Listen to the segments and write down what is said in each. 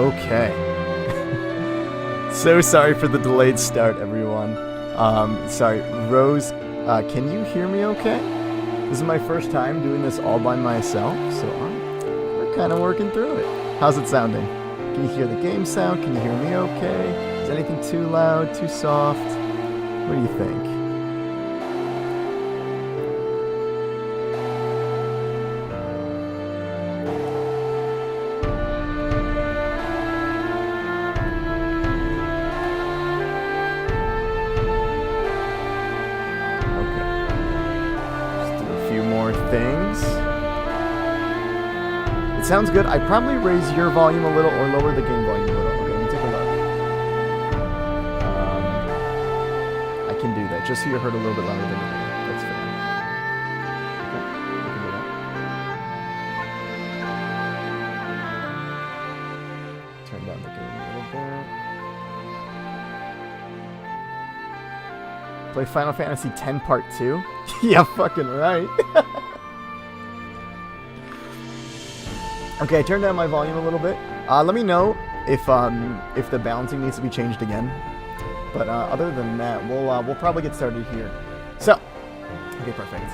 Okay. So sorry for the delayed start, everyone. Sorry, Rose, can you hear me okay? This is my first time doing this all by myself, so we're kind of working through it. How's it sounding? Can you hear the game sound? Can you hear me okay? Is anything too loud, too soft? What do you think? Sounds good. I'd probably raise your volume a little or lower the game volume a little. Okay, let me take a look. I can do that, just so you're heard a little bit louder than you are. That's fair. Okay, I can do that. Turn down the game a little bit. Play Final Fantasy X Part 2? Yeah, fucking right. Okay, I turned down my volume a little bit. Let me know if the balancing needs to be changed again. But other than that, we'll probably get started here. So, okay, perfect.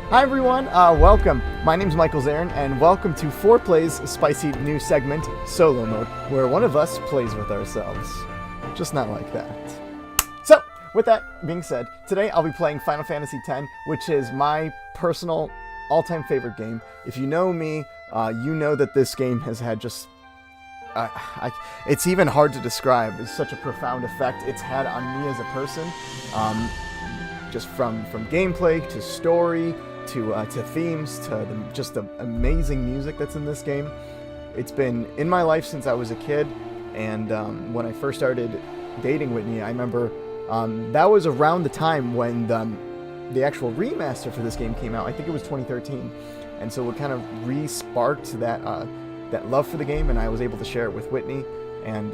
Hi everyone, welcome. My name's Michael Zarin, and welcome to FourPlay's spicy new segment, Solo Mode, where one of us plays with ourselves. Just not like that. So, with that being said, today I'll be playing Final Fantasy X, which is my personal all-time favorite game. If you know me, you know that this game has had just... it's even hard to describe. It's such a profound effect it's had on me as a person. Just from gameplay, to story, to themes, to just the amazing music that's in this game. It's been in my life since I was a kid, and when I first started dating Whitney, I remember that was around the time when the actual remaster for this game came out. I think it was 2013. And so it kind of re-sparked that love for the game, and I was able to share it with Whitney. And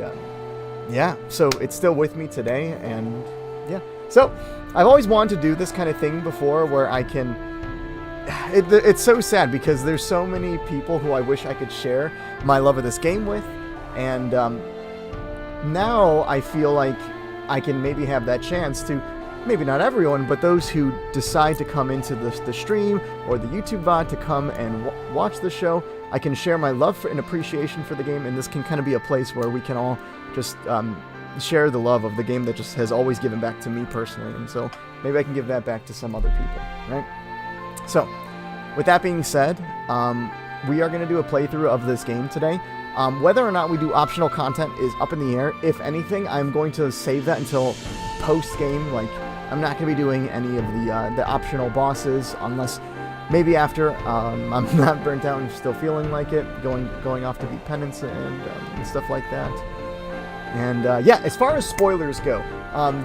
yeah, so it's still with me today, and yeah. So I've always wanted to do this kind of thing before, where I can... It's so sad, because there's so many people who I wish I could share my love of this game with, and now I feel like I can maybe have that chance to... Maybe not everyone, but those who decide to come into the stream or the YouTube VOD to come and watch the show, I can share my love for and appreciation for the game, and this can kind of be a place where we can all just share the love of the game that just has always given back to me personally, and so maybe I can give that back to some other people, right? So, with that being said, we are going to do a playthrough of this game today. Whether or not we do optional content is up in the air. If anything, I'm going to save that until post-game. Like, I'm not going to be doing any of the optional bosses unless maybe after I'm not burnt out and still feeling like it, going off to beat penance and stuff like that. And yeah, as far as spoilers go,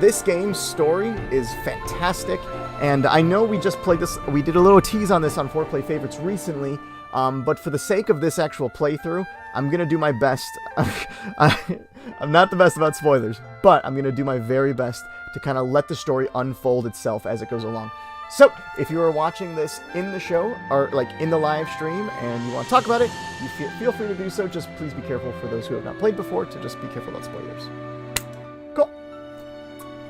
this game's story is fantastic, and I know we just played this. We did a little tease on this on FourPlay Favorites recently, but for the sake of this actual playthrough, I'm going to do my best. I'm not the best about spoilers, but I'm going to do my very best to kind of let the story unfold itself as it goes along. So, if you are watching this in the show, or like in the live stream, and you want to talk about it, you feel free to do so. Just please be careful for those who have not played before, to just be careful about spoilers. Cool.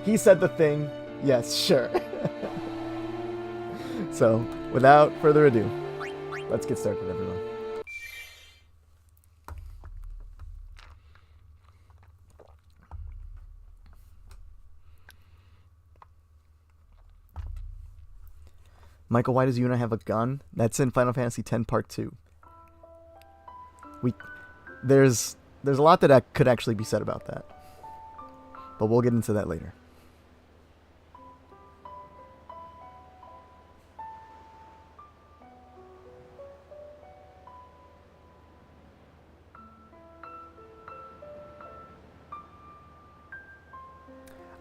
He said the thing. Yes, sure. So, without further ado, let's get started, everyone. Michael, why does Yuna have a gun? That's in Final Fantasy X Part 2. There's a lot that could actually be said about that. But we'll get into that later.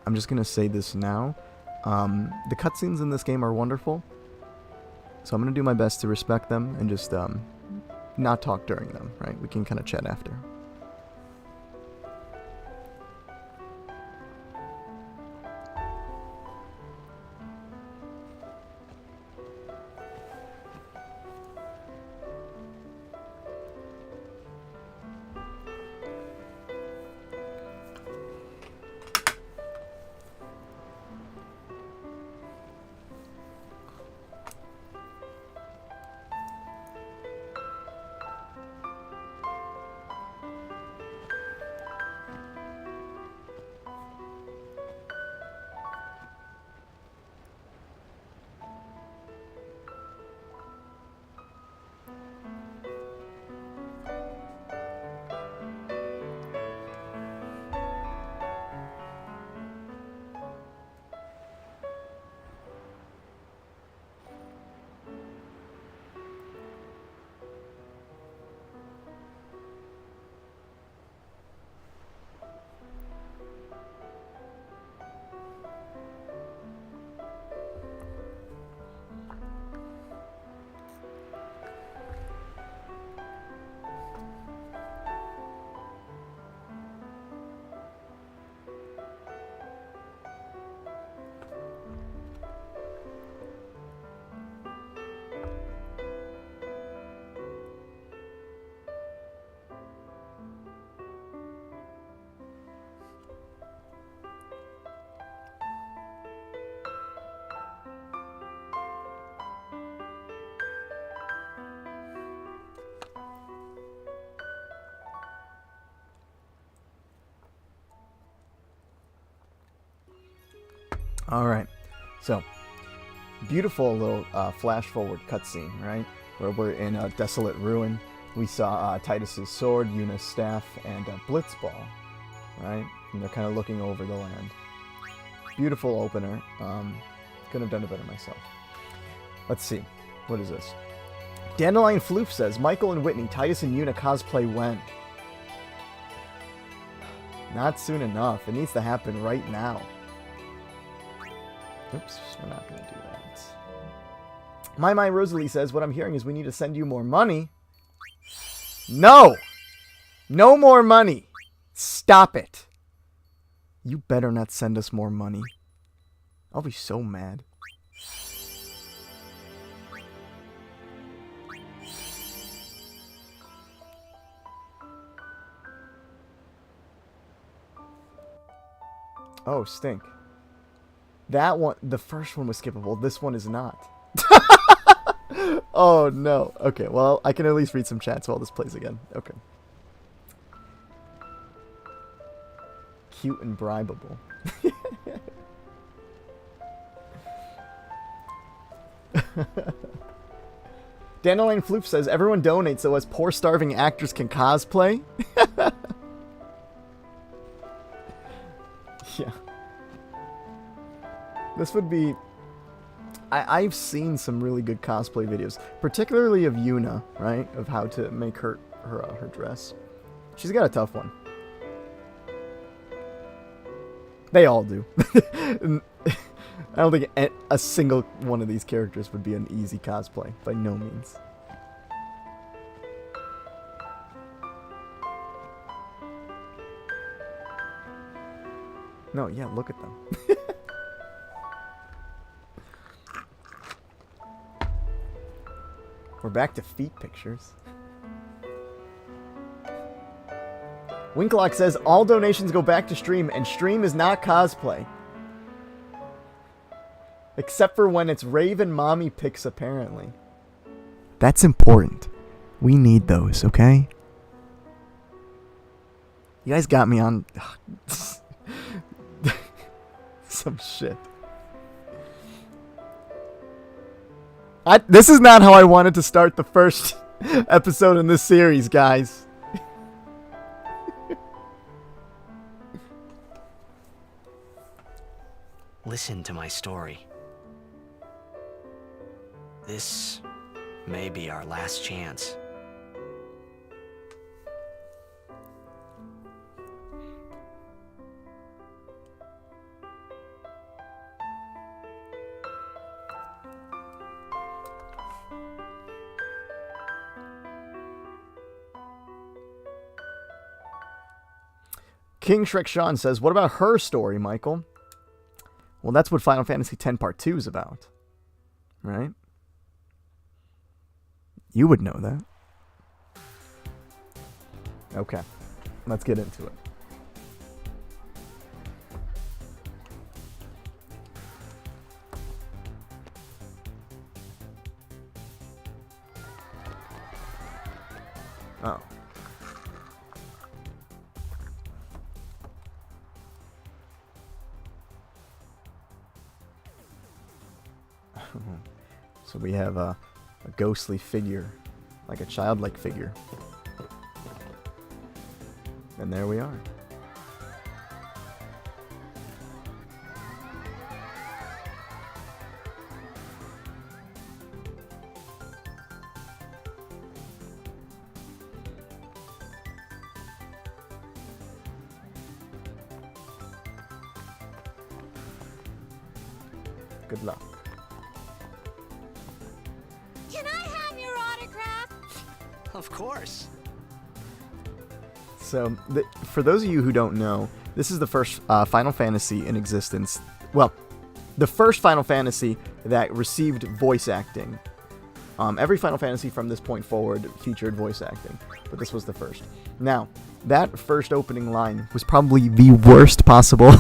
I'm just going to say this now. The cutscenes in this game are wonderful. So I'm going to do my best to respect them and just not talk during them, right? We can kind of chat after. Alright, so, beautiful little flash forward cutscene, right? Where we're in a desolate ruin. We saw Titus's sword, Yuna's staff, and Blitzball, right? And they're kind of looking over the land. Beautiful opener. Couldn't have done it better myself. Let's see. What is this? Dandelion Floof says, Michael and Whitney, Titus and Yuna cosplay when? Not soon enough. It needs to happen right now. Oops, we're not going to do that. My Rosalie says, what I'm hearing is we need to send you more money. No! No more money! Stop it! You better not send us more money. I'll be so mad. Oh, stink. That one, the first one was skippable. This one is not. Oh, no. Okay, well, I can at least read some chats while this plays again. Okay. Cute and bribable. Dandelion Floop says, everyone donates so as poor starving actors can cosplay. Yeah. This would be... I've seen some really good cosplay videos, particularly of Yuna, right? Of how to make her dress. She's got a tough one. They all do. I don't think a single one of these characters would be an easy cosplay, by no means. No, yeah, look at them. We're back to feet pictures. Winklock says, all donations go back to stream, and stream is not cosplay. Except for when it's Raven Mommy pics, apparently. That's important. We need those, okay? You guys got me on... some shit. This is not how I wanted to start the first episode in this series, guys. Listen to my story. This may be our last chance. King Shrek Sean says, what about her story, Michael? Well, that's what Final Fantasy X Part 2 is about. Right? You would know that. Okay. Let's get into it. Oh. So we have a ghostly figure, like a childlike figure. And there we are. Good luck. Can I have your autograph? Of course. So, for those of you who don't know, this is the first Final Fantasy in existence. Well, the first Final Fantasy that received voice acting. Every Final Fantasy from this point forward featured voice acting, but this was the first. Now, that first opening line was probably the worst possible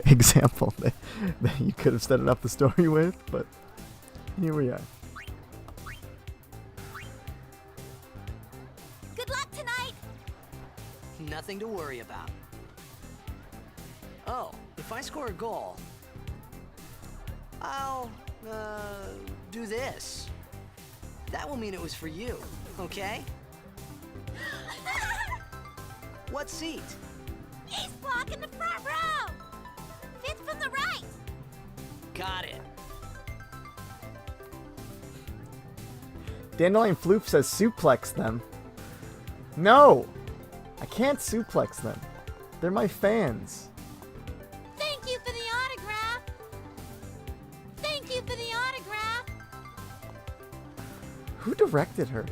example that you could have started up the story with, but here we are. Good luck tonight! Nothing to worry about. Oh, if I score a goal, I'll, do this. That will mean it was for you, okay? What seat? He's blocking the front row. Fifth from the right. Got it. Dandelion Floop says suplex them. No! I can't suplex them. They're my fans. Thank you for the autograph. Thank you for the autograph. Who directed her?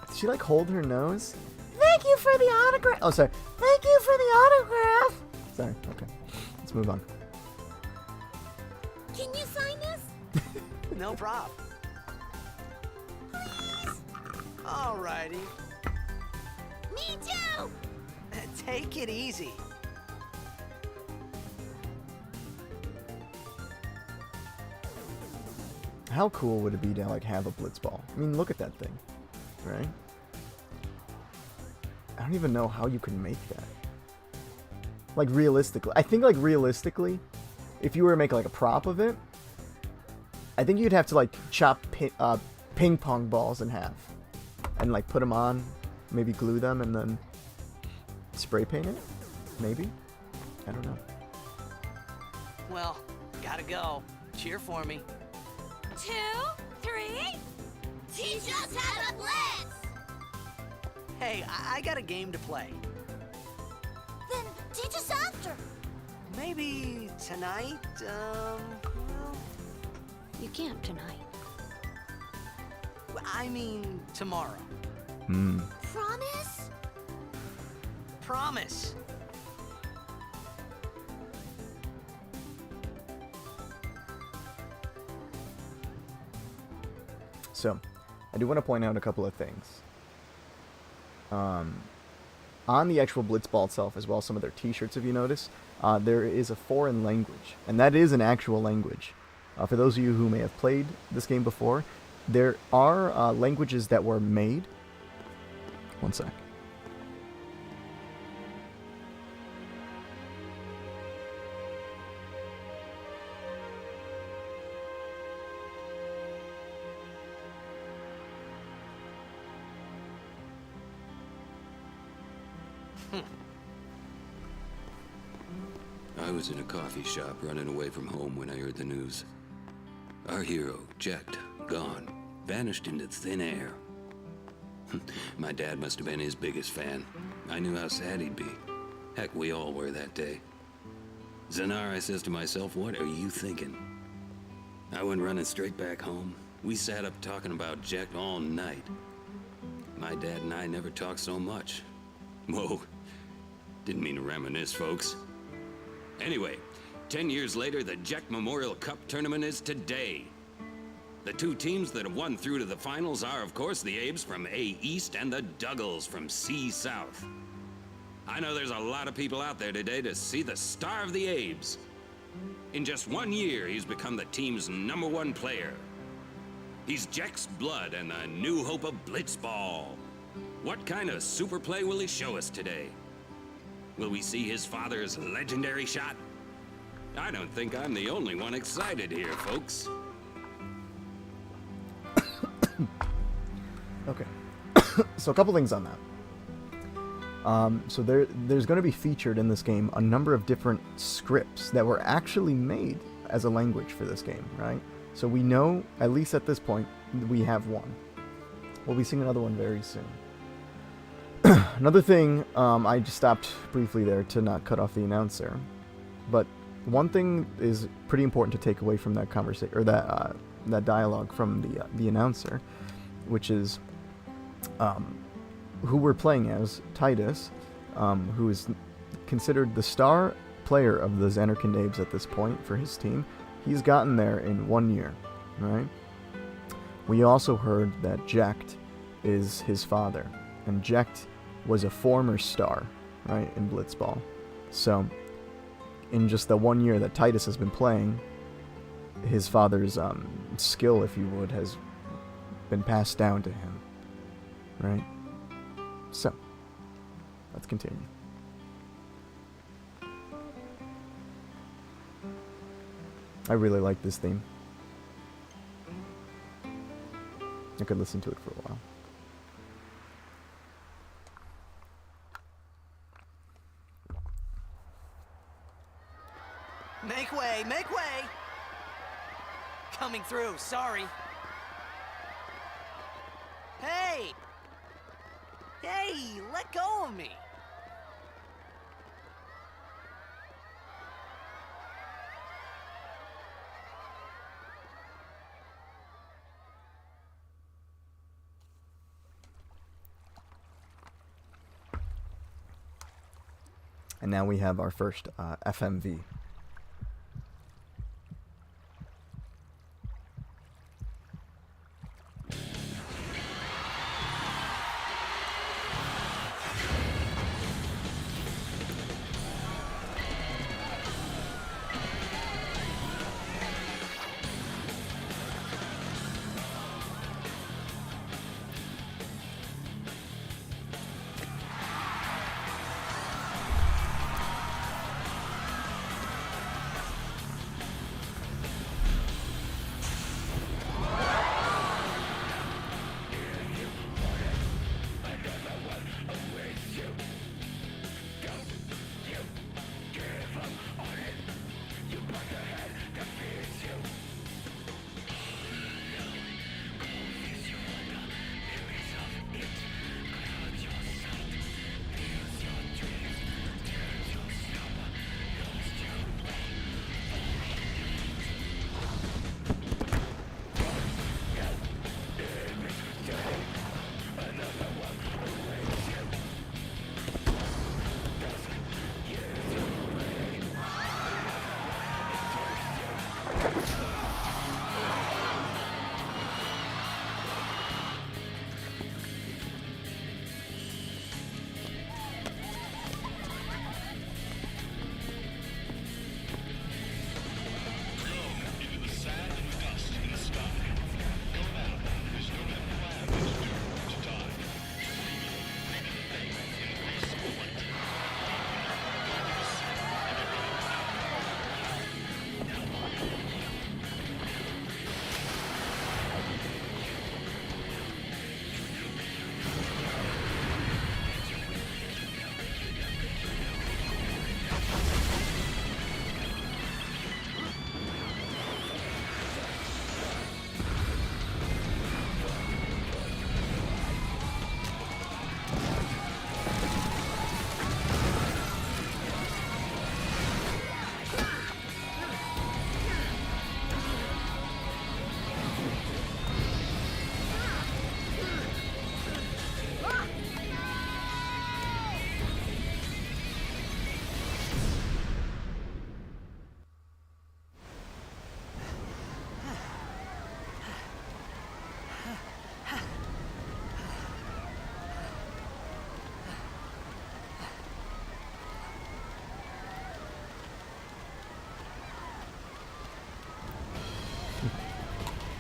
Did she like hold her nose? Thank you for the autograph. Oh, sorry. Thank you for the autograph. Sorry. Okay. Let's move on. Can you sign this? No prob. Alrighty. Me too. Take it easy. How cool would it be to like have a blitzball? I mean, look at that thing, right? I don't even know how you can make that. Like realistically, I think like realistically, if you were to make like a prop of it, I think you'd have to like chop ping pong balls in half and like put them on, maybe glue them and then spray paint it. Maybe. I don't know. Well, gotta go. Cheer for me. 2, 3. Teach us how to blitz. Hey, I got a game to play. Then teach us after. Maybe tonight, well, You can't tonight. I mean tomorrow. Promise? Promise. So, I do want to point out a couple of things. On the actual blitzball itself, as well as some of their t-shirts, if you notice, there is a foreign language, and that is an actual language. For those of you who may have played this game before, there are languages that were made. One sec. I was in a coffee shop running away from home when I heard the news. Our hero, checked, gone, vanished into thin air. My dad must have been his biggest fan. I knew how sad he'd be. Heck, we all were that day. Zanar, I says to myself, what are you thinking? I went running straight back home. We sat up talking about Jack all night. My dad and I never talked so much. Whoa, didn't mean to reminisce, folks. Anyway, 10 years later, the Jack Memorial Cup tournament is today. The two teams that have won through to the finals are, of course, the Abes from A East and the Duggles from C South. I know there's a lot of people out there today to see the star of the Abes. In just 1 year, he's become the team's #1 player. He's Jack's blood and the new hope of blitzball. What kind of super play will he show us today? Will we see his father's legendary shot? I don't think I'm the only one excited here, folks. Okay. So a couple things on that. So there's going to be featured in this game a number of different scripts that were actually made as a language for this game, right? So we know, at least at this point, we have one. We'll be seeing another one very soon. Another thing, I just stopped briefly there to not cut off the announcer, but one thing is pretty important to take away from that conversation, or that dialogue from the announcer, which is who we're playing as, Titus, who is considered the star player of the Zanarkand Abes at this point for his team. He's gotten there in 1 year, right? We also heard that Jekt is his father, and Jekt was a former star, right, in Blitzball. So, in just the 1 year that Titus has been playing, his father's skill, if you would, has been passed down to him, right? So, let's continue. I really like this theme. I could listen to it for a while. Make way, make way! Coming through, sorry. Hey! Hey, let go of me! And now we have our first FMV.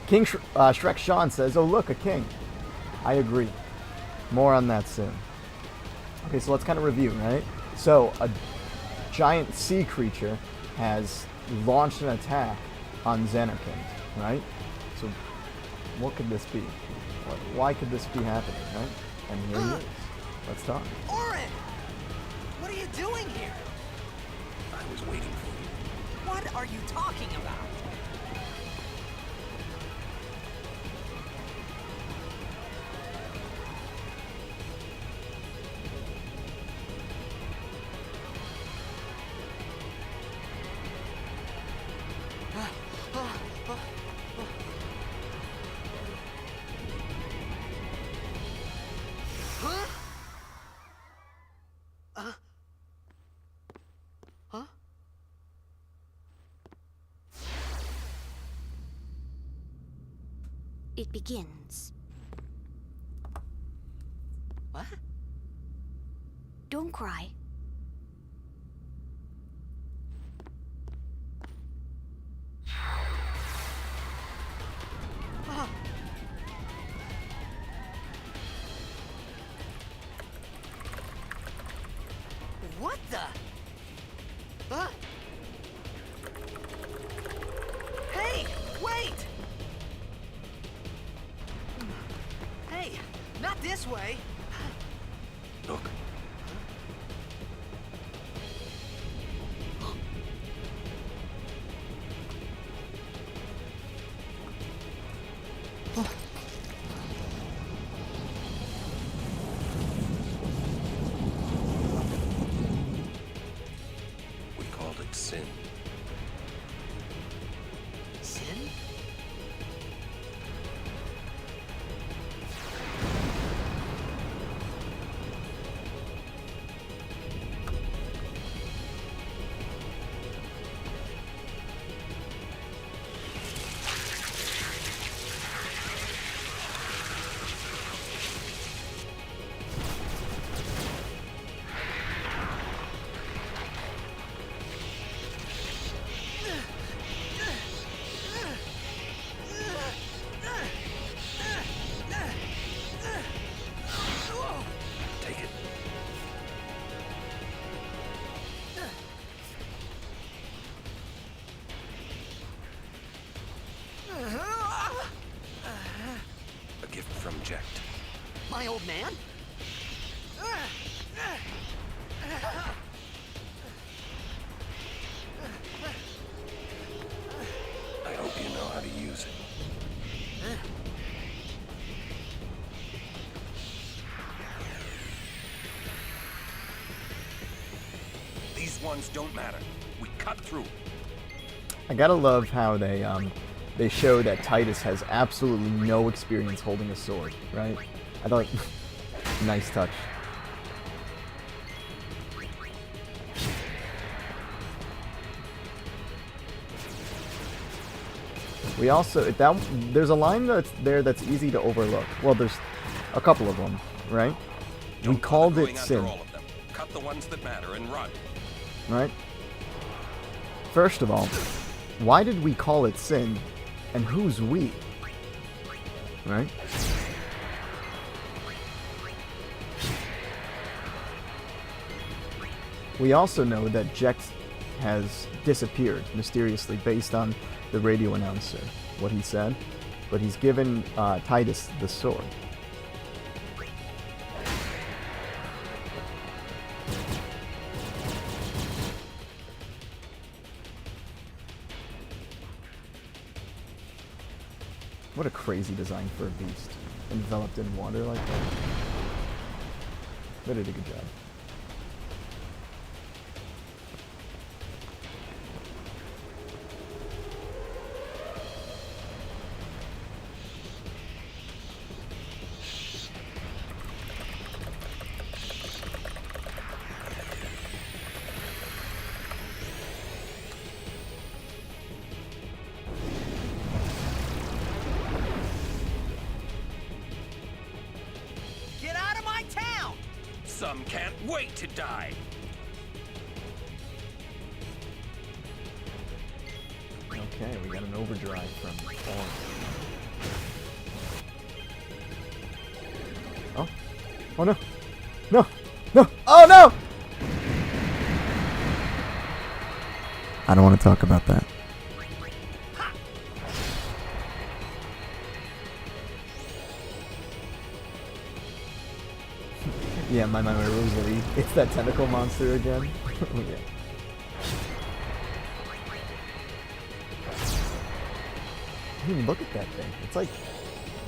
King Shrek Sean says, "Oh look, a king." I agree. More on that soon. Okay, so let's kind of review, right? So a giant sea creature has launched an attack on Zanarkand, right? So what could this be? Why could this be happening, right? And here he is. Let's talk. Orin! What are you doing here? I was waiting for you. What are you talking about? It begins. What? Don't cry. What the? way. Look. We called it sin. Sin? Take it. A gift from Jack. My old man? I hope you know how to use it. These ones don't matter. We cut through. I gotta love how they show that Titus has absolutely no experience holding a sword, right? I thought, nice touch. We also there's a line that's easy to overlook. Well, there's a couple of them, right? We called it sin, All of them. Cut the ones that matter and run. right? First of all, why did we call it sin, and who's we? Right? We also know that Jex has disappeared mysteriously based on the radio announcer, what he said, but he's given Titus the sword. What a crazy design for a beast, enveloped in water like that. They did a good job. Get out of my town! Some can't wait to die. Okay, we got an overdrive from Orange. Oh. Oh no. No. No. Oh no! I don't want to talk about that. Yeah, my Rosalie. It's that tentacle monster again. Yeah. I mean, look at that thing. It's like,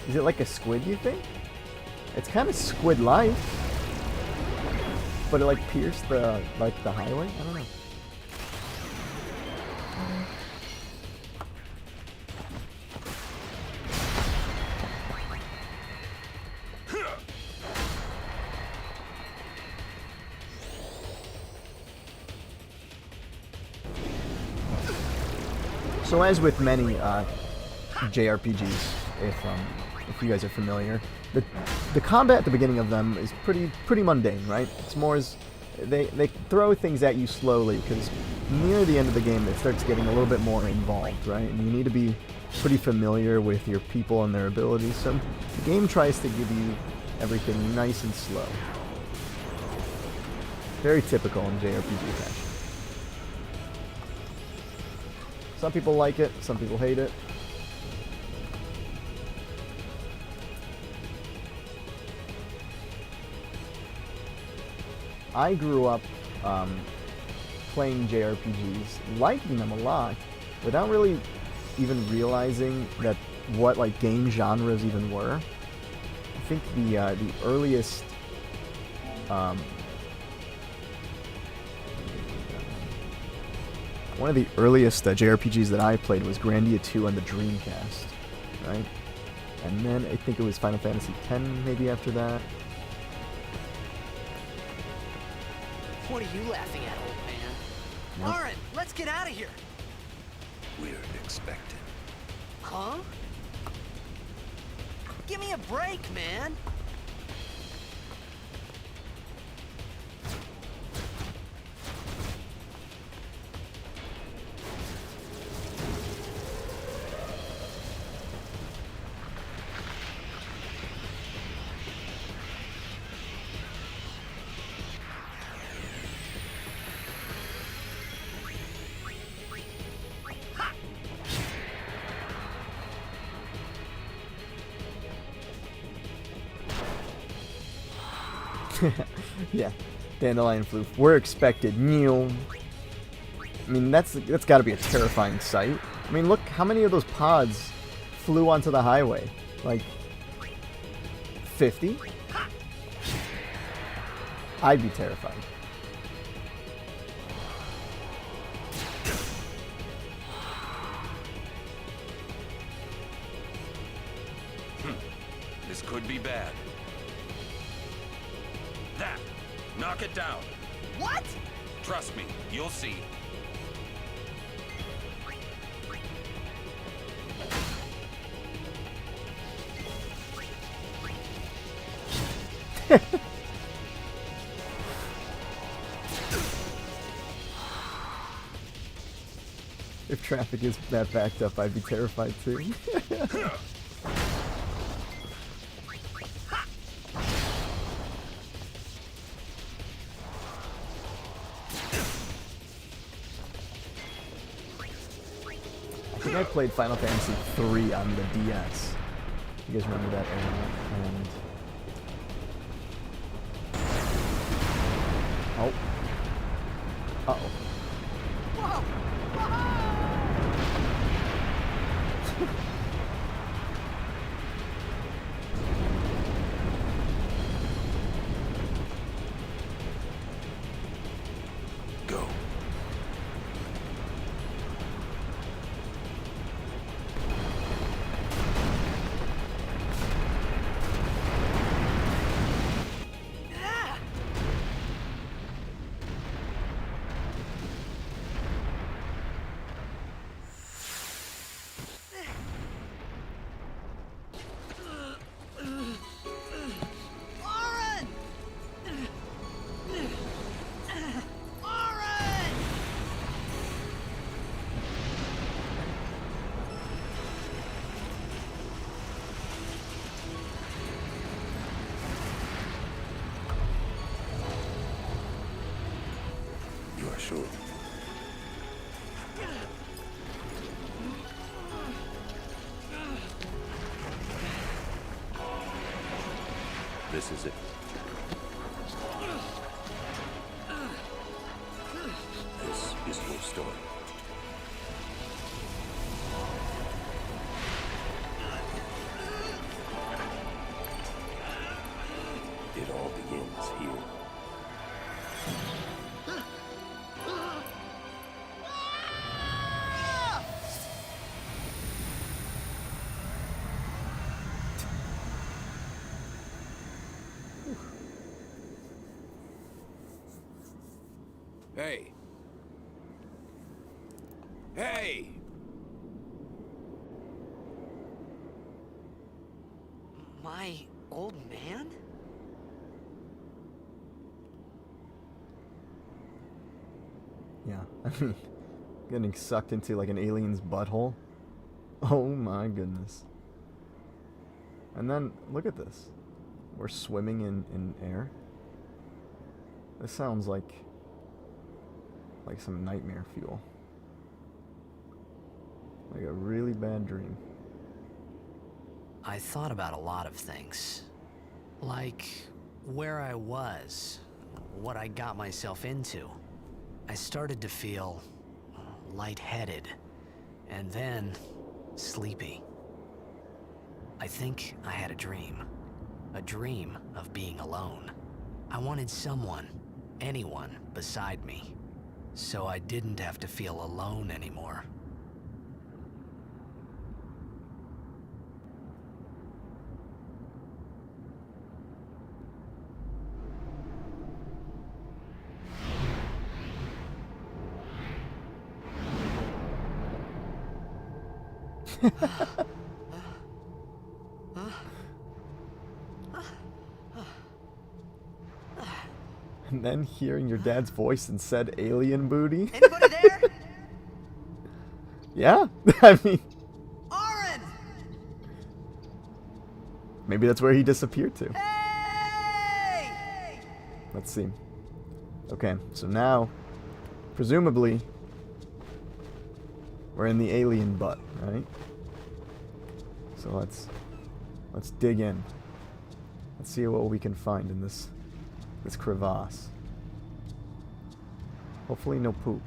is it like a squid, you think? It's kind of squid-like, but it like pierced the highway. I don't know. So as with many JRPGs, if you guys are familiar, the combat at the beginning of them is pretty mundane, right? It's more as they throw things at you slowly, because near the end of the game it starts getting a little bit more involved, right? And you need to be pretty familiar with your people and their abilities. So the game tries to give you everything nice and slow. Very typical in JRPG fashion. Some people like it, some people hate it. I grew up playing JRPGs, liking them a lot, without really even realizing that what like game genres even were. I think the earliest one of the earliest JRPGs that I played was Grandia 2 on the Dreamcast, right? And then I think it was Final Fantasy X maybe after that. What are you laughing at, old man? Yep. Lauren, let's get out of here. We're expected. Huh? Give me a break, man. Yeah, Dandelion Floof. We're expected. New. I mean, that's got to be a terrifying sight. I mean, look how many of those pods flew onto the highway. Like 50? I'd be terrified. This could be bad. That! Knock it down. What? Trust me, you'll see. If traffic is that backed up, I'd be terrified too. I think I played Final Fantasy III on the DS. You guys remember that era? And oh, uh-oh. Whoa! Go. Lauren! Lauren! You are sure? This is it. This is your story. It all begins here. Hey. Hey! My old man? Yeah, I mean, getting sucked into like an alien's butthole. Oh my goodness. And then, look at this. We're swimming in air. This sounds like some nightmare fuel. Like a really bad dream. I thought about a lot of things. Like where I was, what I got myself into. I started to feel lightheaded, and then sleepy. I think I had a dream of being alone. I wanted someone, anyone beside me, so I didn't have to feel alone anymore. And then hearing your dad's voice and said alien booty. Anybody there? Yeah, I mean, Oren! maybe that's where he disappeared to. Hey! Let's see. Okay, so now, presumably, we're in the alien butt, right? So let's dig in. Let's see what we can find in this crevasse. Hopefully no poop.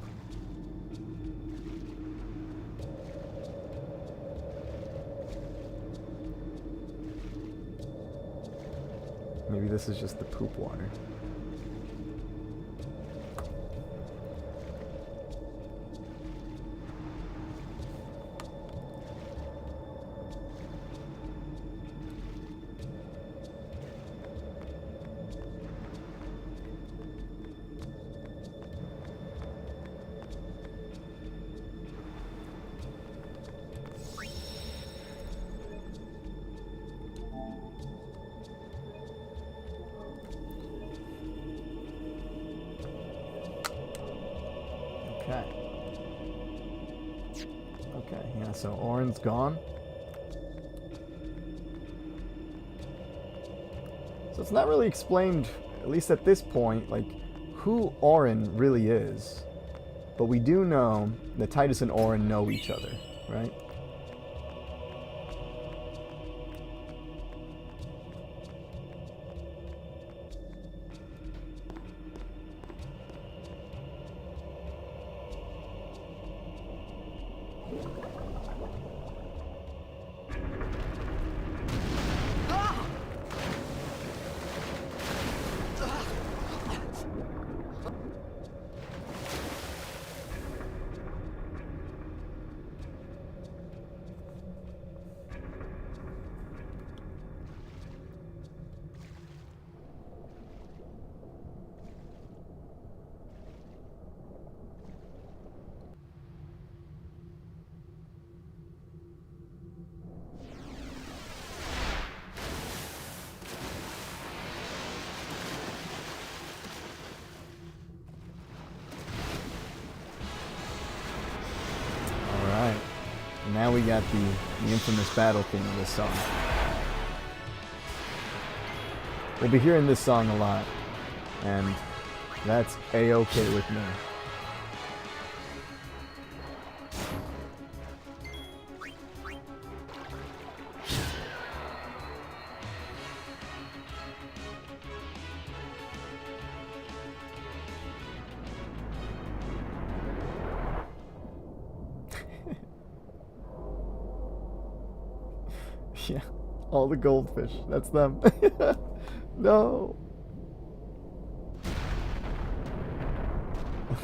Maybe this is just the poop water. Okay. Okay, yeah, so Oren's gone. So it's not really explained, at least at this point, like, who Oren really is. But we do know that Titus and Oren know each other, right? Now we got the infamous battle theme of this song. We'll be hearing this song a lot, and that's A-okay with me. Yeah, all the goldfish. That's them. No.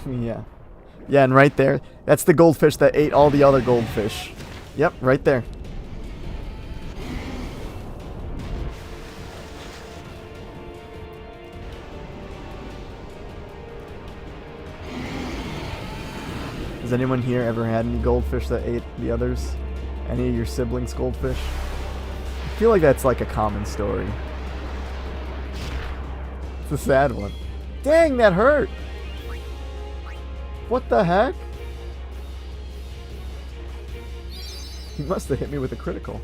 Yeah. Yeah, and right there, that's the goldfish that ate all the other goldfish. Yep, right there. Has anyone here ever had any goldfish that ate the others? Any of your siblings' goldfish? I feel like that's like a common story. It's a sad one. Dang, that hurt! What the heck? He must have hit me with a critical.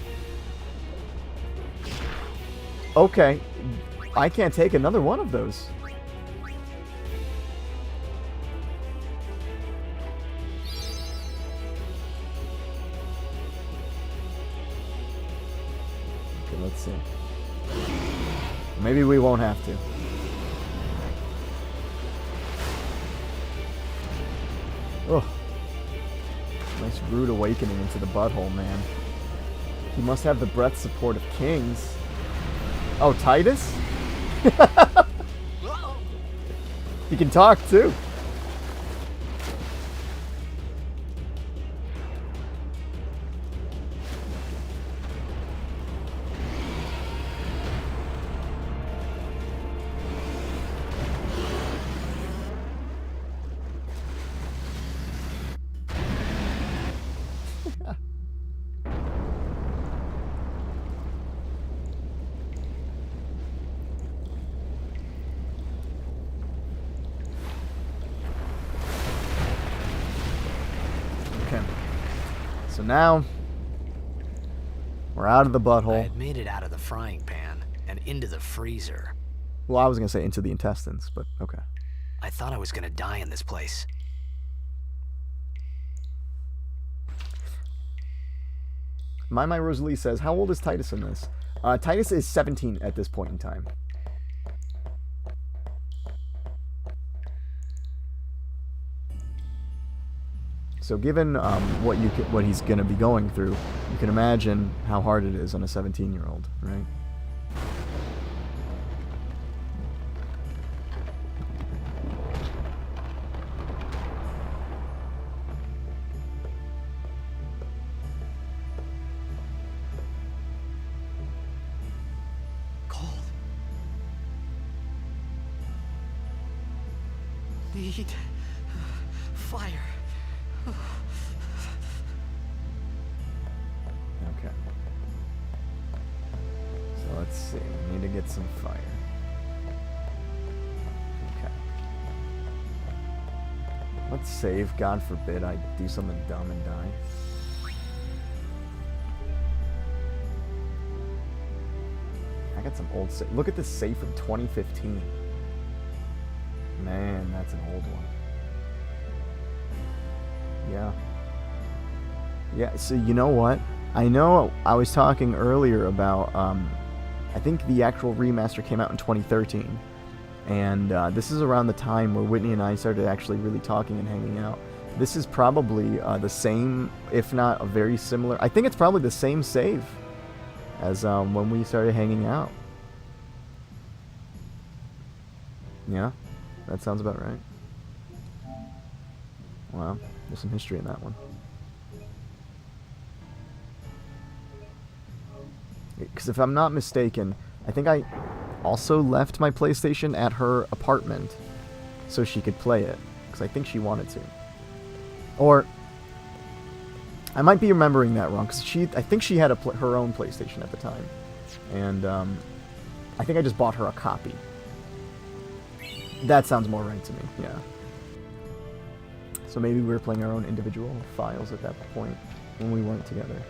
Okay, I can't take another one of those. Okay, let's see. Maybe we won't have to. Ugh. Nice rude awakening into the butthole, man. He must have the breath support of kings. Oh, Titus? He can talk, too. Okay. So now, we're out of the I butthole. had made it out of the frying pan and into the freezer. Well, I was going to say into the intestines, but okay. I thought I was gonna die in this place. My Rosalie says, how old is Titus in this? Titus is 17 at this point in time. So given what he's going to be going through, you can imagine how hard it is on a 17-year-old, right? Cold. Need fire. Okay. So let's see. We need to get some fire. Okay. Let's save. God forbid I do something dumb and die. I got some old safe. Look at this safe from 2015. Man, that's an old one. Yeah. Yeah, so you know what? I know I was talking earlier about, I think the actual remaster came out in 2013. And this is around the time where Whitney and I started actually really talking and hanging out. This is probably the same, if not a very similar, I think it's probably the same save as when we started hanging out. Yeah, that sounds about right. Wow, there's some history in that one. Because if I'm not mistaken, I think I also left my PlayStation at her apartment so she could play it. Because I think she wanted to. Or, I might be remembering that wrong. Because I think she had her own PlayStation at the time. And I think I just bought her a copy. That sounds more right to me, yeah. So maybe we were playing our own individual files at that point when we weren't together.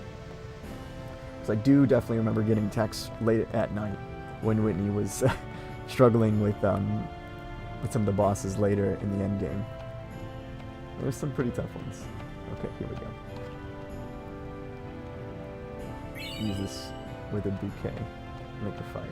I do definitely remember getting texts late at night when Whitney was struggling with some of the bosses later in the end game. There's some pretty tough ones. Okay, here we go. Use this with a bouquet. Make a fire.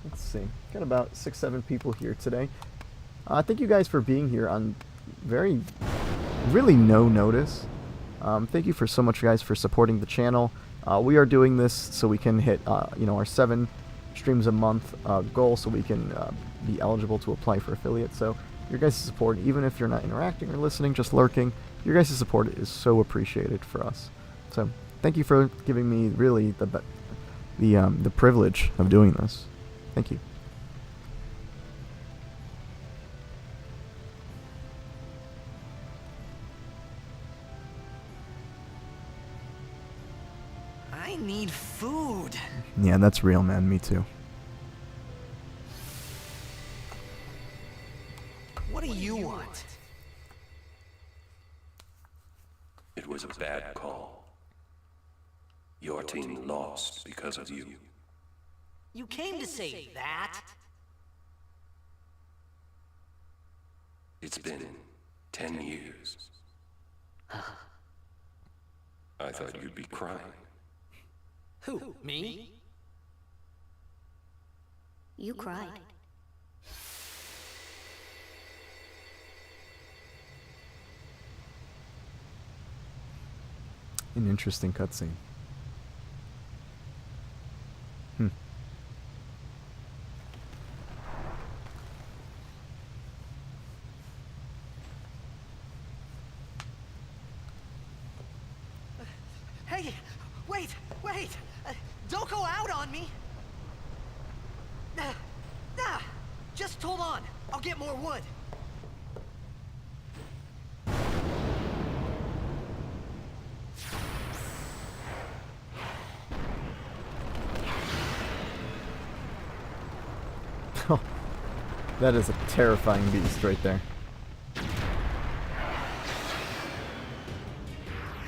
Let's see. Got about 6-7 people here today. Thank you guys for being here on really no notice. Thank you for so much, guys, for supporting the channel. We are doing this so we can hit, our 7 streams a month goal, so we can be eligible to apply for affiliate. So your guys' support, even if you're not interacting or listening, just lurking, your guys' support is so appreciated for us. So thank you for giving me really the privilege of doing this. Thank you. I need food. Yeah, that's real, man. Me too. What do you want? It was a bad call. Your team lost because of you. You came to say that? It's been 10 years. I thought you'd be crying. Who? Me? You cried. An interesting cutscene. Hey, wait! Don't go out on me! Just hold on. I'll get more wood. That is a terrifying beast right there.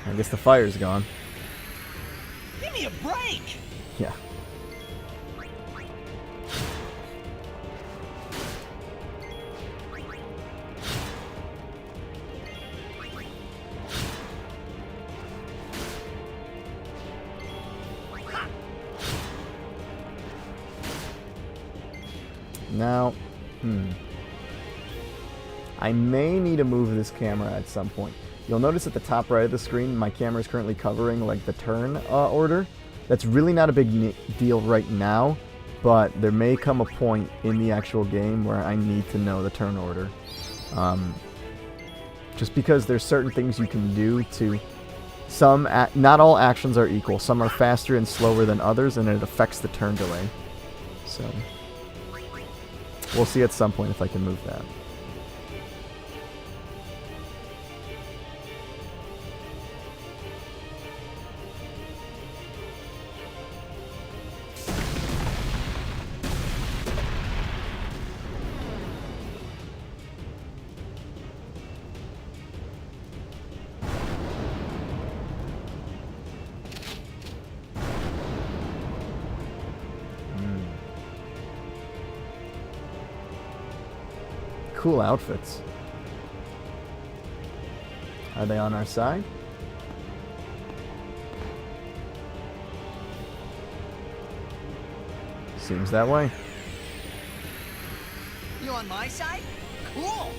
I guess the fire's gone. Give me a break! Yeah. Now, I may need to move this camera at some point. You'll notice at the top right of the screen, my camera is currently covering like the turn order. That's really not a big deal right now, but there may come a point in the actual game where I need to know the turn order. Just because there's certain things you can do to... not all actions are equal. Some are faster and slower than others, and it affects the turn delay. So, we'll see at some point if I can move that. Cool outfits. Are they on our side? Seems that way. You on my side? Cool!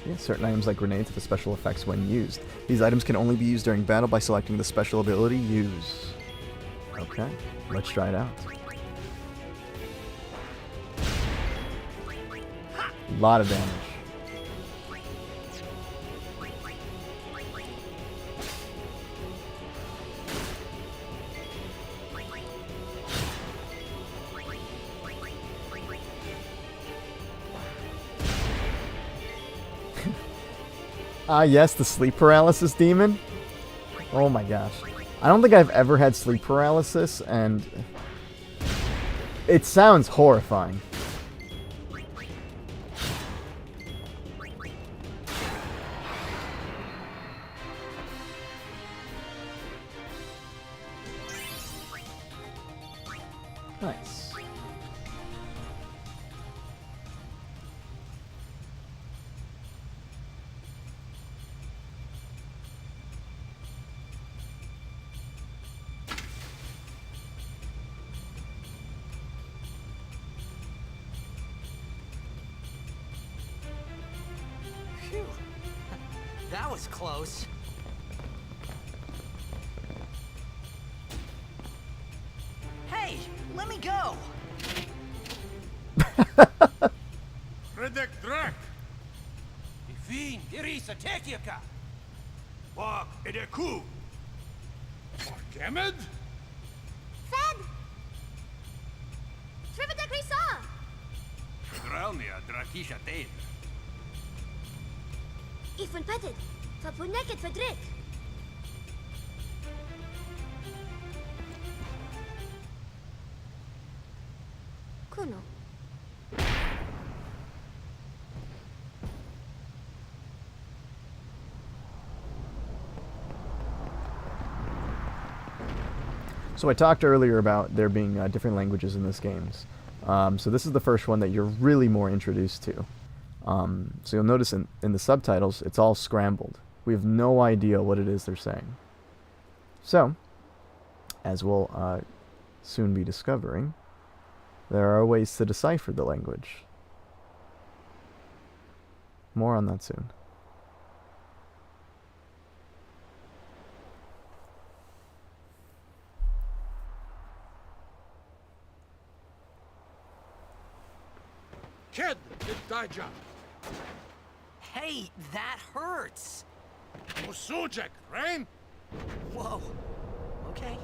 Yeah, certain items like grenades have special effects when used. These items can only be used during battle by selecting the special ability Use. Okay, let's try it out. A lot of damage. Ah, yes, the sleep paralysis demon. Oh my gosh. I don't think I've ever had sleep paralysis, and it sounds horrifying. Nice. Phew. That was close. Hey, let me go! Redek Drek! Ifin, Irisa Tekiaka! Wak Edeku! Gemed? Fed! Trivida Grisa! Dralnia Drakisha Tain. Ifun petted. Fapuneket Fedrik. Kuno. So I talked earlier about there being different languages in this game. So this is the first one that you're really more introduced to. So you'll notice in the subtitles, it's all scrambled. We have no idea what it is they're saying. So, as we'll soon be discovering, there are ways to decipher the language. More on that soon. Kid, it died. Hey, that hurts. Usujek, rain? Whoa. Okay.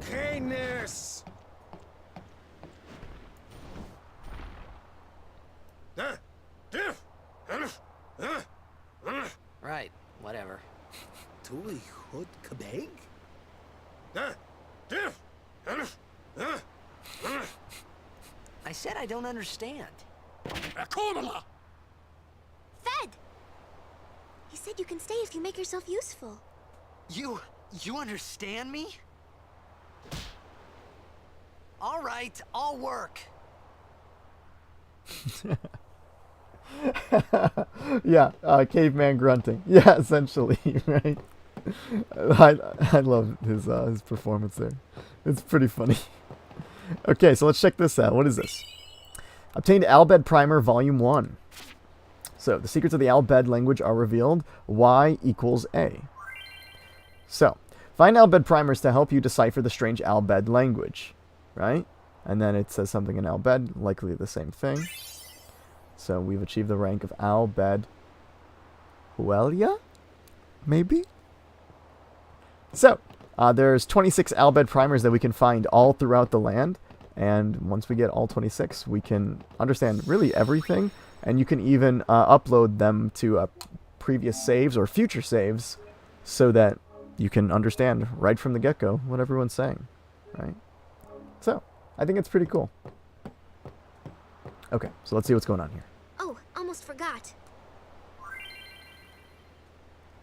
Canis! Right, whatever. Tuli Hood Kabeg? I said I don't understand. Akumala! Fed! He said you can stay if you make yourself useful. You understand me? All right, I'll work. Yeah, caveman grunting. Yeah, essentially, right? I love his performance there. It's pretty funny. Okay, so let's check this out. What is this? Obtained Albed Primer Volume 1. So, the secrets of the Albed language are revealed. Y equals A. So, find Albed primers to help you decipher the strange Albed language. Right? And then it says something in Albed, likely the same thing. So, we've achieved the rank of Albed Huelia? Maybe? So, there's 26 Albed primers that we can find all throughout the land. And once we get all 26, we can understand really everything. And you can even upload them to previous saves or future saves so that you can understand right from the get-go what everyone's saying. Right? So, I think it's pretty cool. Okay, so let's see what's going on here. Oh, almost forgot.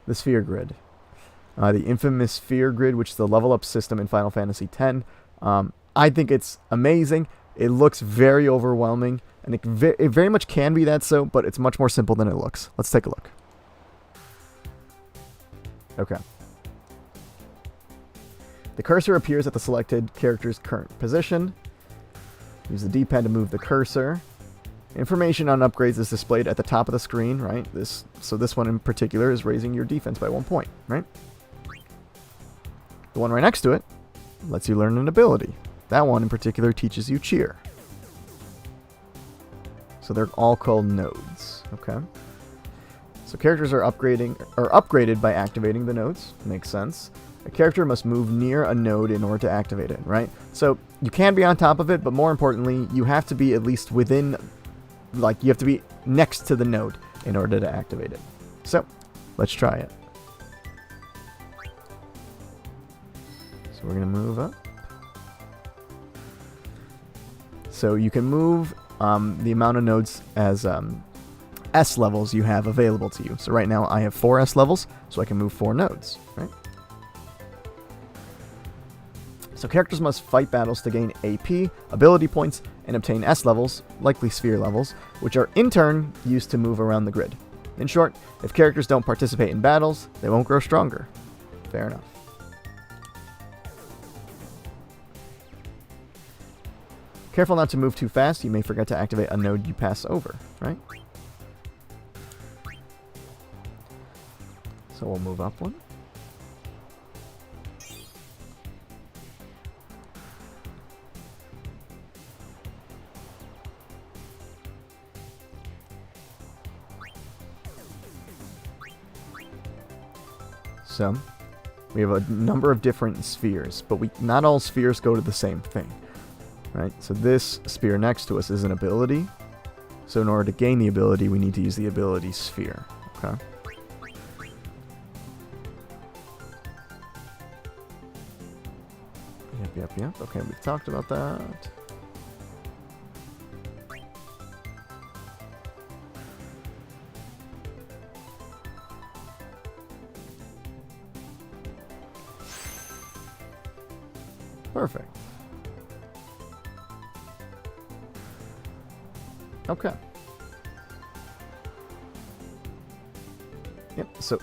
The Sphere Grid. The infamous Sphere Grid, which is the level-up system in Final Fantasy X. I think it's amazing. It looks very overwhelming, and it very much can be that so, but it's much more simple than it looks. Let's take a look. Okay. The cursor appears at the selected character's current position. Use the D-pad to move the cursor. Information on upgrades is displayed at the top of the screen, right? So this one in particular is raising your defense by 1 point, right? The one right next to it lets you learn an ability. That one in particular teaches you cheer. So they're all called nodes, okay? So characters are upgraded by activating the nodes. Makes sense. A character must move near a node in order to activate it, right? So you can be on top of it, but more importantly, you have to be at least within, like, you have to be next to the node in order to activate it. So let's try it. So we're going to move up. So you can move the amount of nodes as S levels you have available to you. So right now I have 4 S levels, so I can move 4 nodes, right? So characters must fight battles to gain AP, ability points, and obtain S levels, likely sphere levels, which are in turn used to move around the grid. In short, if characters don't participate in battles, they won't grow stronger. Fair enough. Careful not to move too fast, you may forget to activate a node you pass over, right? So we'll move up one. So, we have a number of different spheres, but not all spheres go to the same thing. Right, so this sphere next to us is an ability. So in order to gain the ability, we need to use the ability sphere. Okay. Yep. Okay, we've talked about that. Perfect. Okay. Yep, so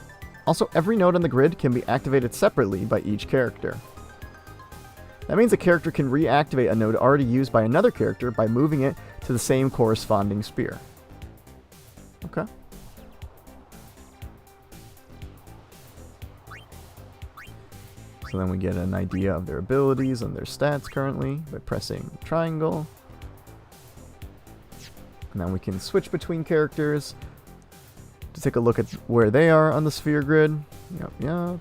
also every node on the grid can be activated separately by each character. That means a character can reactivate a node already used by another character by moving it to the same corresponding sphere. Okay. So then we get an idea of their abilities and their stats currently by pressing triangle. And then we can switch between characters to take a look at where they are on the sphere grid. Yep.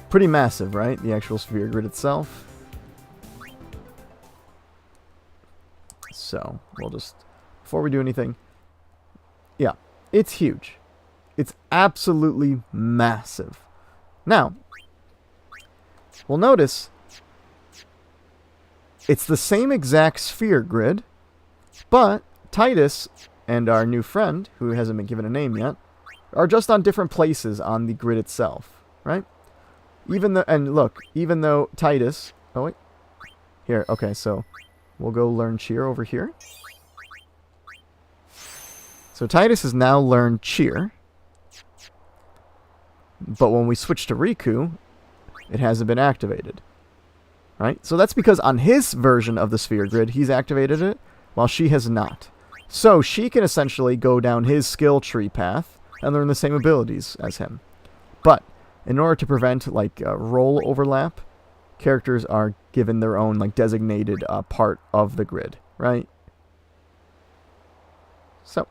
Pretty massive, right? The actual sphere grid itself. So, we'll just, before we do anything, yeah, it's huge. It's absolutely massive. Now, we'll notice it's the same exact sphere grid, but Titus and our new friend, who hasn't been given a name yet, are just on different places on the grid itself, right? Even though Titus... Oh, wait. Here, okay, so we'll go learn cheer over here. So Titus has now learned cheer. But when we switch to Riku, it hasn't been activated. Right? So that's because on his version of the sphere grid, he's activated it, while she has not. So she can essentially go down his skill tree path and learn the same abilities as him. But in order to prevent like role overlap, characters are given their own like designated part of the grid, right? So,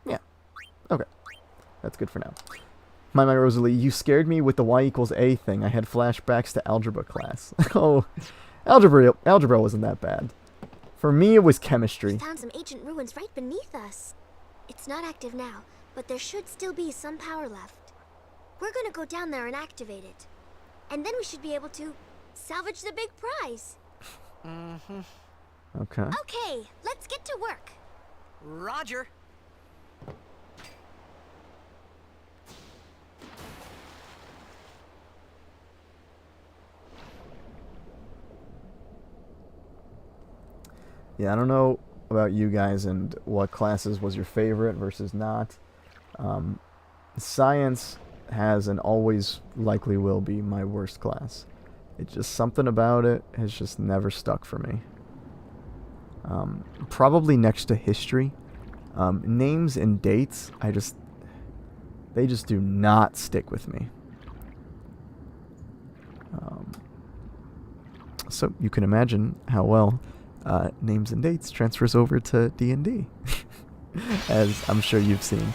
yeah. Okay. That's good for now. My Rosalie, you scared me with the y equals a thing. I had flashbacks to algebra class. Oh, algebra wasn't that bad. For me, it was chemistry. We found some ancient ruins right beneath us. It's not active now, but there should still be some power left. We're gonna go down there and activate it. And then we should be able to salvage the big prize. Okay. Okay, let's get to work. Roger. Yeah, I don't know about you guys and what classes was your favorite versus not. Science has and always likely will be my worst class. It's just something about it has just never stuck for me. Probably next to history. Names and dates, they just do not stick with me. So you can imagine how well names and dates transfers over to D&D, as I'm sure you've seen.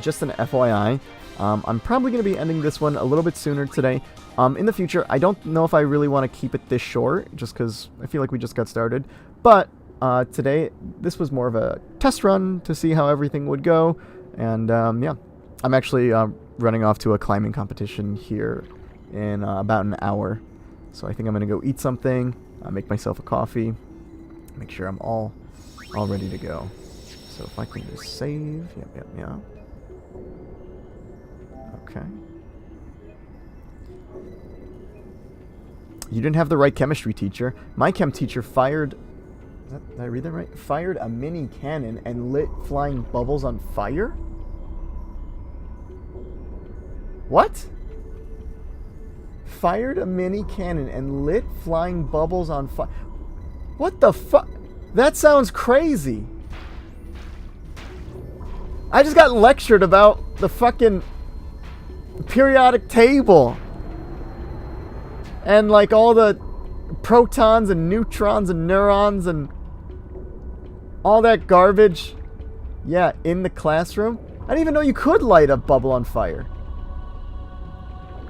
Just an FYI, I'm probably going to be ending this one a little bit sooner today. In the future, I don't know if I really want to keep it this short, just because I feel like we just got started. But today, this was more of a test run to see how everything would go. And yeah, I'm actually running off to a climbing competition here in about an hour. So I think I'm going to go eat something, make myself a coffee, make sure I'm all ready to go. So if I can just save, yeah. Okay. You didn't have the right chemistry teacher. My chem teacher fired... Did I read that right? Fired a mini cannon and lit flying bubbles on fire? What? Fired a mini cannon and lit flying bubbles on fire. What the fuck? That sounds crazy. I just got lectured about the fucking periodic table. And like all the protons and neutrons and neurons and all that garbage. Yeah, in the classroom. I didn't even know you could light a bubble on fire.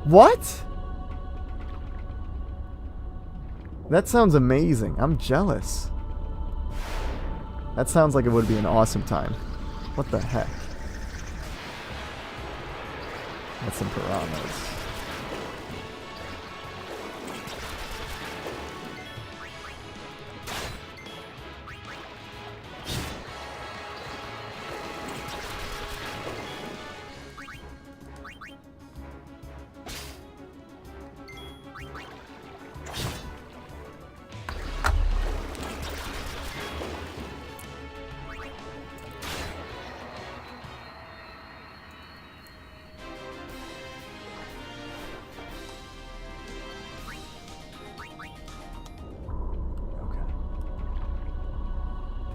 What? That sounds amazing. I'm jealous. That sounds like it would be an awesome time. What the heck? That's some piranhas.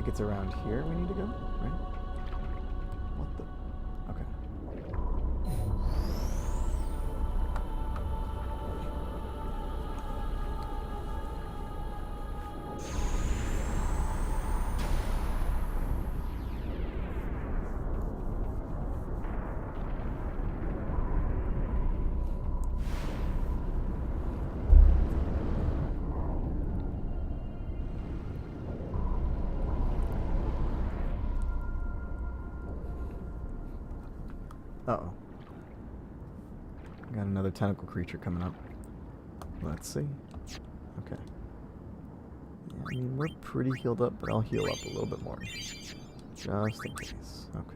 think it's around here we need to go, right? What the? Okay. Uh-oh. Got another tentacle creature coming up. Let's see. Okay. Yeah, I mean, we're pretty healed up, but I'll heal up a little bit more. Just in case. Okay.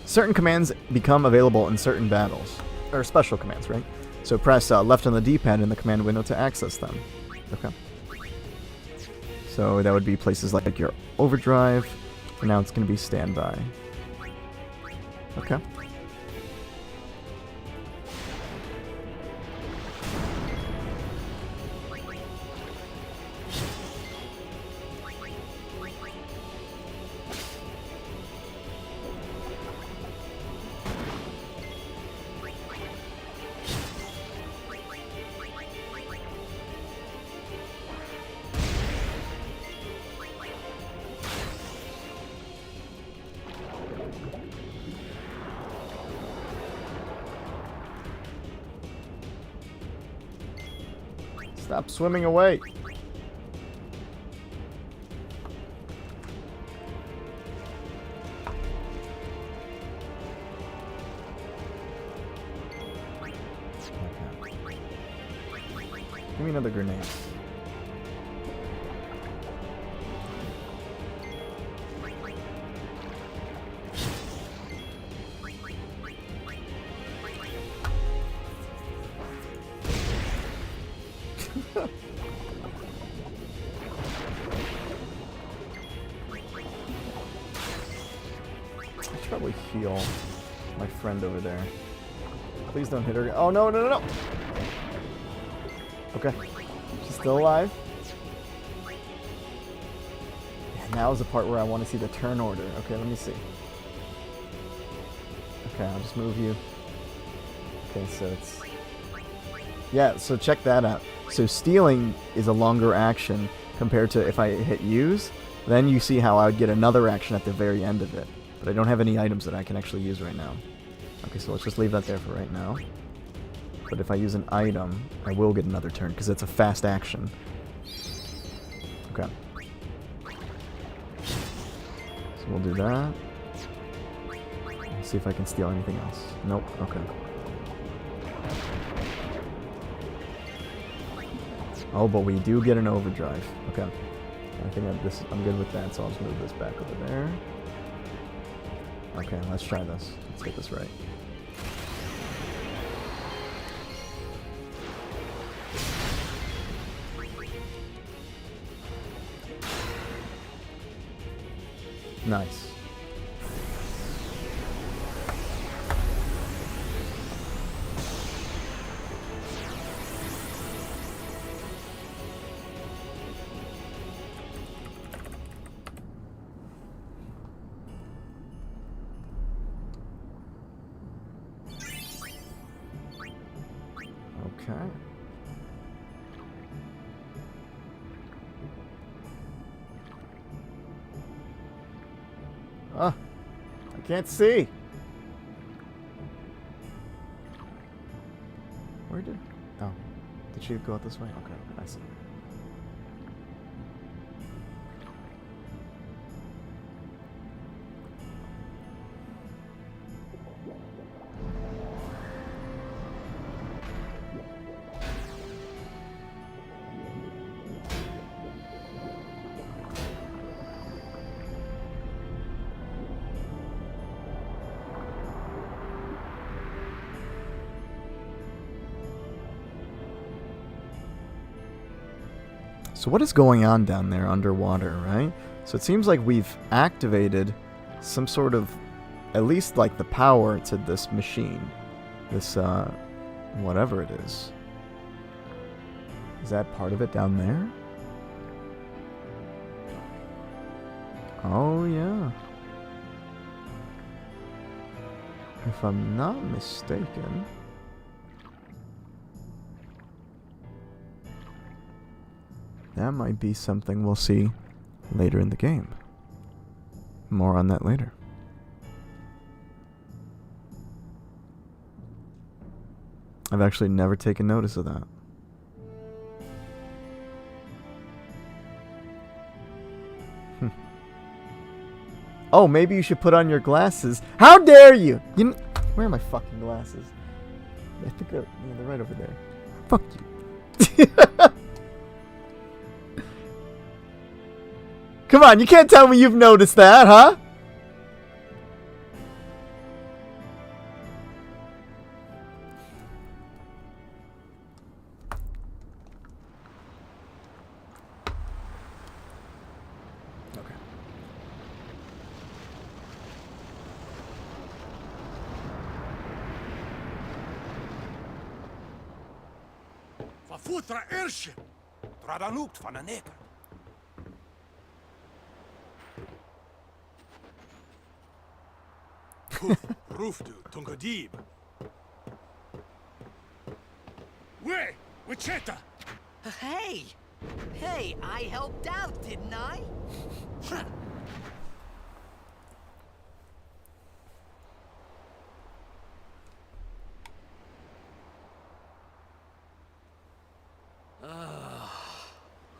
Certain commands become available in certain battles, or special commands, right? So press left on the D-pad in the command window to access them. Okay. So that would be places like your overdrive. For now, it's going to be standby. Okay. Stop swimming away. Give me another grenade. I should probably heal my friend over there. Please don't hit her. Oh, no, no, no, no. Okay. She's still alive. Yeah, now is the part where I want to see the turn order. Okay, let me see. Okay, I'll just move you. Okay, so it's... Yeah, so check that out. So stealing is a longer action compared to if I hit use. Then you see how I would get another action at the very end of it. But I don't have any items that I can actually use right now. Okay, so let's just leave that there for right now. But if I use an item, I will get another turn because it's a fast action. Okay. So we'll do that. Let's see if I can steal anything else. Nope. Okay. Oh, but we do get an overdrive. Okay. I think I'm good with that, so I'll just move this back over there. Okay, let's try this. Let's get this right. Nice. Okay. Ah, I can't see. Where did... Oh, did she go out this way? Okay, I see. So what is going on down there underwater, right? So it seems like we've activated some sort of, at least like the power to this machine. This, whatever it is. Is that part of it down there? Oh, yeah. If I'm not mistaken... that might be something we'll see later in the game. More on that later. I've actually never taken notice of that. Oh, maybe you should put on your glasses. How dare you! Where are my fucking glasses? I think they're right over there. Fuck you. Come on, you can't tell me you've noticed that, huh? Okay. Verfutra airship. Tradanukt van een neker. Roofdu, Tungadib. Wait, Wichita. Hey! Hey, I helped out, didn't I?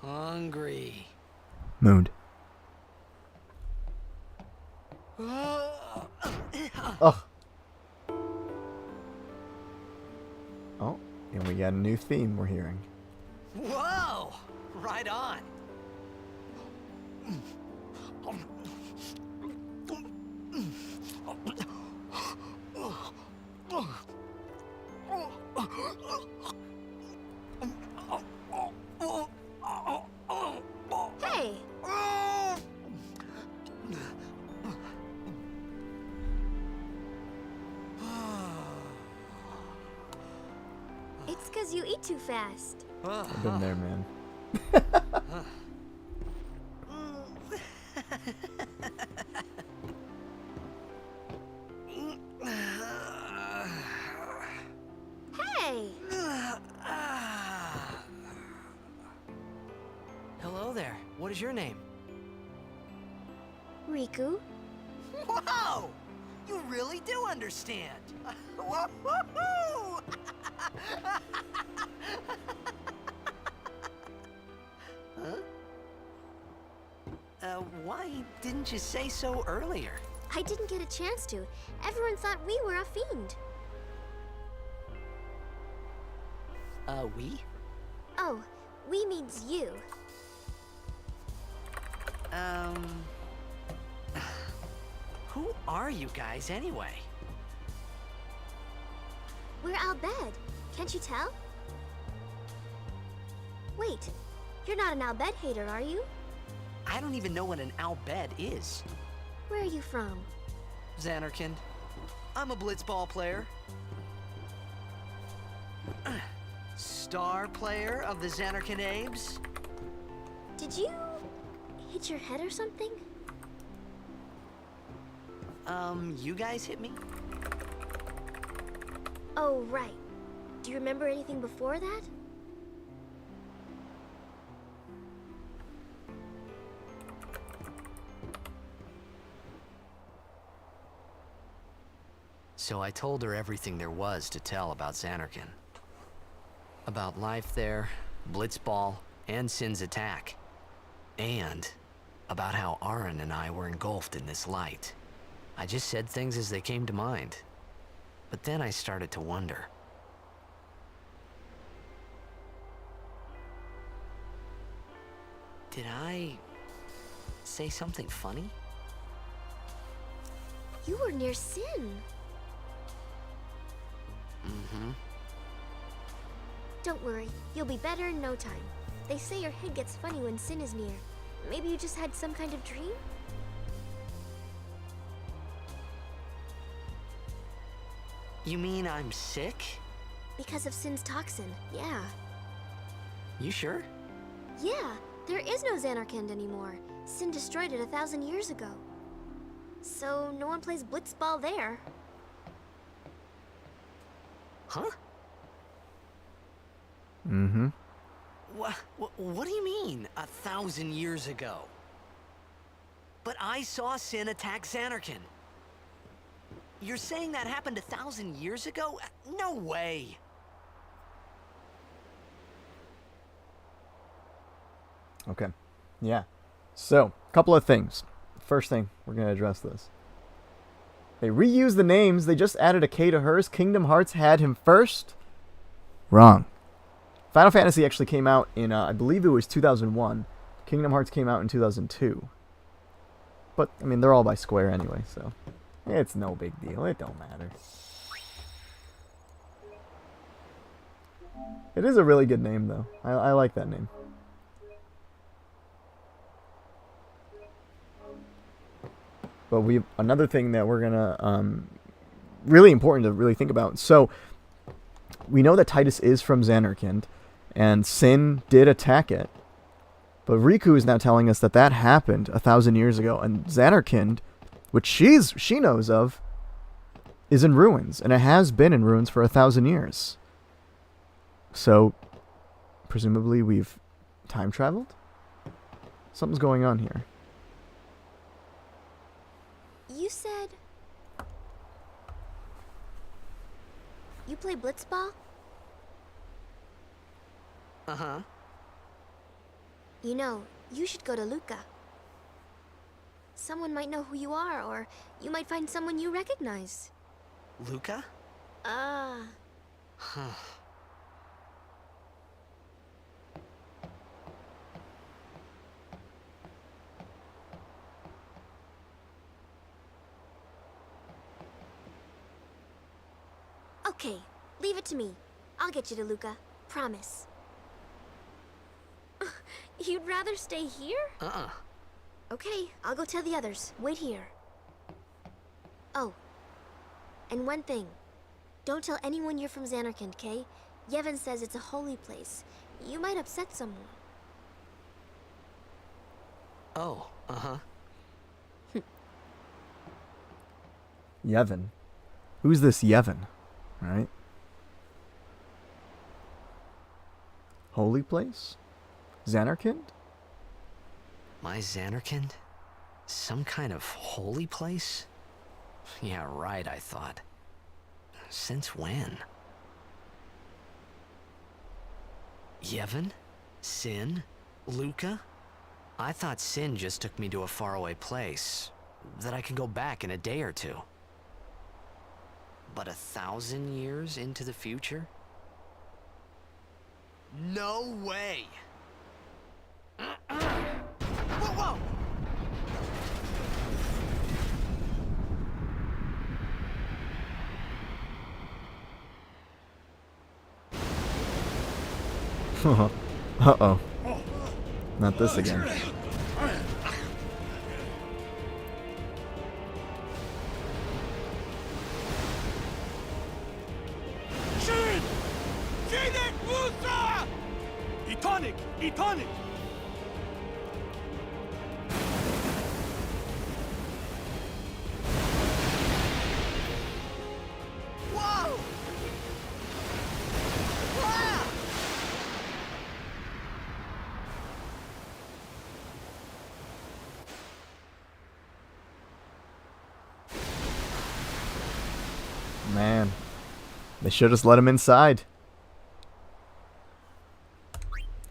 Hungry. Mood. Oh. Oh, and we got a new theme we're hearing. Whoa! Right on. Hey! It's 'cause you eat too fast. I've been there, man. Hey! Hello there. What is your name? Riku? Whoa! You really do understand. Woo-hoo-hoo! Huh? Why didn't you say so earlier? I didn't get a chance to. Everyone thought we were a fiend. We? Oh, we means you. Who are you guys anyway? We're Al Bhed. Can't you tell? Wait, you're not an Al Bhed hater, are you? I don't even know what an Al Bhed is. Where are you from? Zanarkand. I'm a blitzball player. Star player of the Zanarkand Abes. Did you hit your head or something? You guys hit me? Oh, right. Do you remember anything before that? So I told her everything there was to tell about Zanarkand. About life there, Blitzball, and Sin's attack. And about how Aaron and I were engulfed in this light. I just said things as they came to mind. But then I started to wonder. Did I say something funny? You were near Sin. Mm-hmm. Don't worry, you'll be better in no time. They say your head gets funny when Sin is near. Maybe you just had some kind of dream? You mean I'm sick? Because of Sin's toxin, yeah. You sure? Yeah, there is no Zanarkand anymore. Sin destroyed it 1,000 years ago. So no one plays blitzball there. Huh? Mm-hmm. What do you mean, 1,000 years ago? But I saw Sin attack Zanarkand. You're saying that happened 1,000 years ago? No way! Okay. Yeah. So, a couple of things. First thing, we're going to address this. They reused the names. They just added a K to hers. Kingdom Hearts had him first. Wrong. Final Fantasy actually came out in, I believe it was 2001. Kingdom Hearts came out in 2002. But, I mean, they're all by Square anyway, so it's no big deal. It don't matter. It is a really good name, though. I like that name. But another thing that we're gonna really important to really think about. So we know that Titus is from Zanarkand, and Sin did attack it. But Riku is now telling us that that happened 1,000 years ago, and Zanarkand, which she knows of, is in ruins, and it has been in ruins for 1,000 years. So presumably we've time traveled. Something's going on here. You said... You play blitzball? Uh-huh. You know, you should go to Luca. Someone might know who you are, or you might find someone you recognize. Luca? Ah. Huh. Okay, leave it to me. I'll get you to Luca. Promise. You'd rather stay here? Uh-uh. Okay, I'll go tell the others. Wait here. Oh, and one thing. Don't tell anyone you're from Zanarkand, Kay? Yevon says it's a holy place. You might upset someone. Oh, uh-huh. Yevon. Who's this Yevon? Right? Holy place? Zanarkand? My Zanarkand? Some kind of holy place? Yeah, right, I thought. Since when? Yevon? Sin? Luca? I thought Sin just took me to a faraway place that I can go back in a day or two. But 1,000 years into the future? No way! Whoa, whoa! Uh-oh. Not this again. Shin! Shinek Musa! Etonic! Etonic! Whoa! Ah! Man. They should have just let him inside.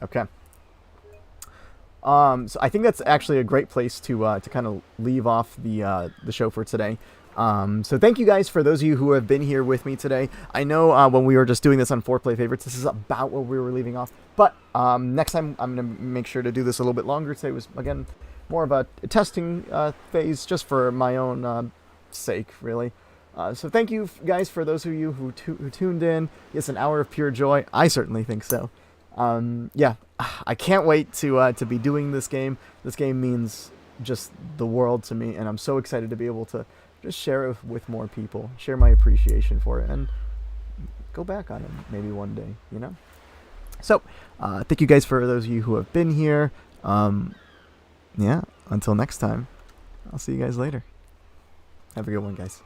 Okay. So I think that's actually a great place to kind of leave off the show for today. So thank you guys for those of you who have been here with me today. I know when we were just doing this on FourPlay Favorites, this is about where we were leaving off. But next time I'm going to make sure to do this a little bit longer. Today was, again, more of a testing phase just for my own sake, really. So thank you guys for those of you who tuned in. It's an hour of pure joy. I certainly think so. Yeah, I can't wait to be doing this game. This game means just the world to me, and I'm so excited to be able to just share it with more people, share my appreciation for it, and go back on it maybe one day, you know? So, thank you guys for those of you who have been here. Yeah, until next time, I'll see you guys later. Have a good one, guys.